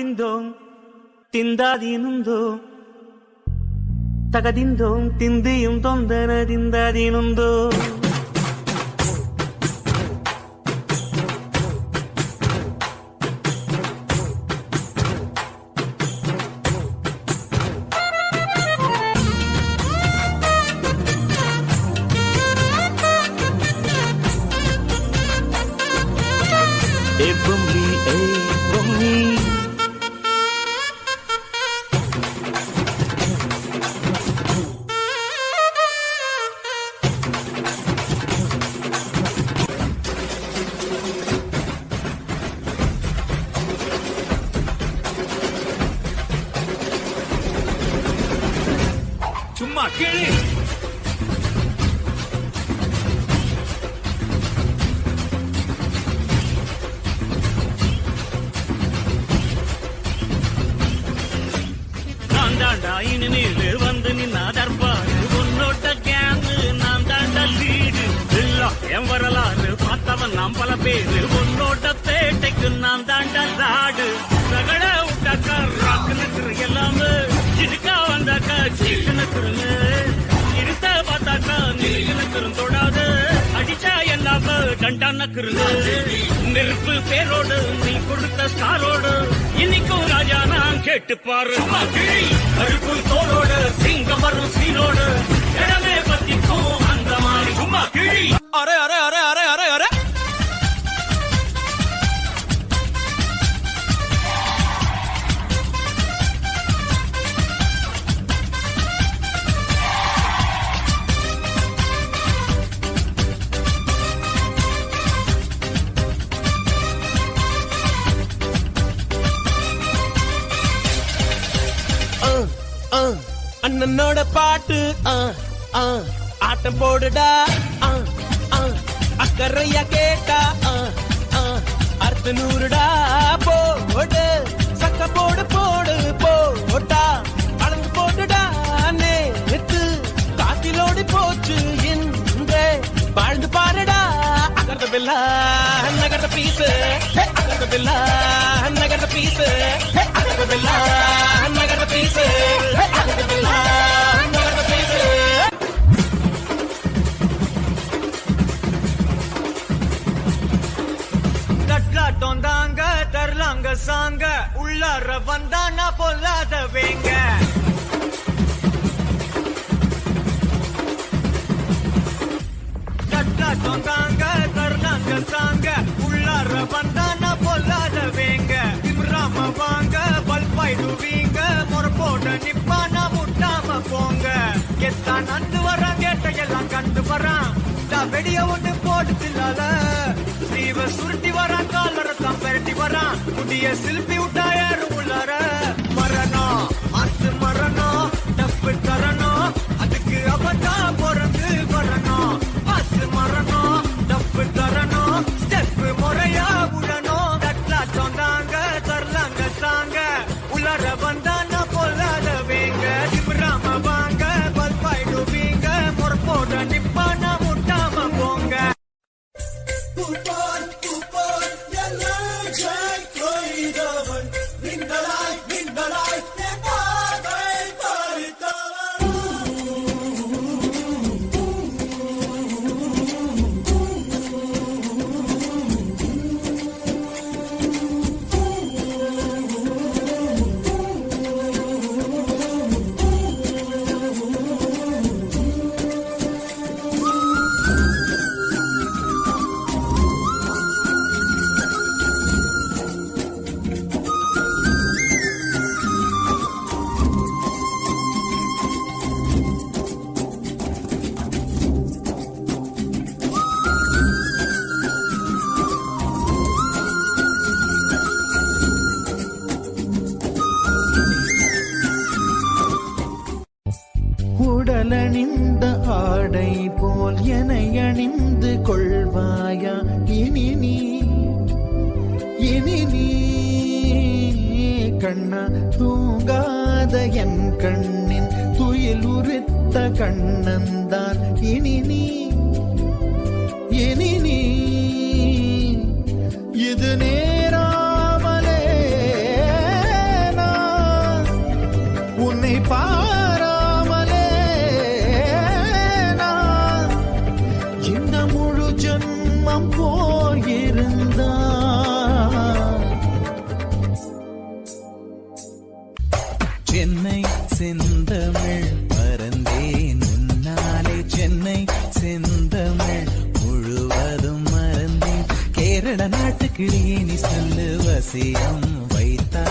திந்தோம் திந்தாதீனுந்தோ தகதிந்தோம் திந்தியும் தொந்தன திந்தாதீனுந்தோ சும்மா கேளு. நான் தாண்டா இனிமேல் வந்து நின்னா தர்பாரு உன்னோட்ட கேங்கு நான் தாண்டா லீடு எல்லாம் என் வரலாறு பார்த்தவன் நாம் பல பேரு உன்னோட்ட பேட்டைக்கு நான் தாண்டா ராடு ரகட விட்டாக்கா ராக்கு நிற்கிற எல்லாமே இதுக்கா வந்தாக்கா சீக்கு நிற்கிறங்க இருத்த பார்த்தாக்கா நீங்க நிற்கிறோம் தொடாது அடிச்சா எல்லாம கண்டா நக்குறங்க நெருப்பு பேரோடு நீ கொடுத்த ஸ்டாரோடு இன்னைக்கும் ராஜா நான் கேட்டு பாரு கருப்பு தோளோடு சிங்கம் வரும் சீனோடு இடமே பத்திக்கும் அந்த மாதிரி சும்மா கிழி. அரே அரே அரே அரே அரே அரே அண்ணனோட பாட்டு ஆட்டம் போடுடா அக்கறையா கேட்டா அர்த்த நூறுடா போடு சக்க போடு போடு போட்டா அளந்து போட்டுடா நேத்து காத்திலோடி போச்சு இன்றே வாழ்ந்து பாருடா அகர்த பில்லா நகர்த பீசு அகர்த பில்லா நகர்த பீசு அகர்த பில்லா நகர்த பீசு அகர்த பில்லா நகர்த பீசு. தட்லாட்டம் தாங்க தரலாங்க சாங்க உள்ளார வந்தானா பொல்லாத வேங்க தட்லாட்டம் தாங்க தரலாங்க சாங்க உள்ளார வந்தானா பொல்லாத வேங்க திமிராம வாங்க பல்பாயிடுவீங்க முறப்போட நிப்பானா முட்டாம போங்க எத்தான் நந்து வரான் கேட்டையெல்லாம் கண்டு வரான் வெடிய ஒண்ணு போட்டு தில்லால ஸ்ரீவ சுருட்டி வரான் காலரத்தான் பெரட்டி வரான் முடிய சில்பி விட்டா யாரும் உள்ளார மரணம் அசு மரணம் டப்பு தரணும் அதுக்கு அவதான் பிறந்து வரணும் அசு மரணம் டப்பு தரணும் ஸ்டெப் முறையா விடணும் தட்லாட்டம் தாங்க தரலாங்க சாங்க உள்ளார வந்தானா பொல்லாத வேங்க திமிராம வாங்க பல்பாயிடுவீங்க முறப்போட நிப்பானா முட்டாம போங்க. உடலணிந்த ஆடை போல் என அணிந்து கொள்வாயா இனி நீ கண்ணா தூங்காத என் கண்ணின் துயில் உரித்த கண்ணந்தான் இனி நீ இது நேராமலே என்னை செந்தமிழ் மறந்தேன் உன்னாலே சென்னை செந்தமிழ் முழுவதும் மறந்தேன் கேரள நாட்டு கிளியே நீ சொல்லு வசியம் வைத்தா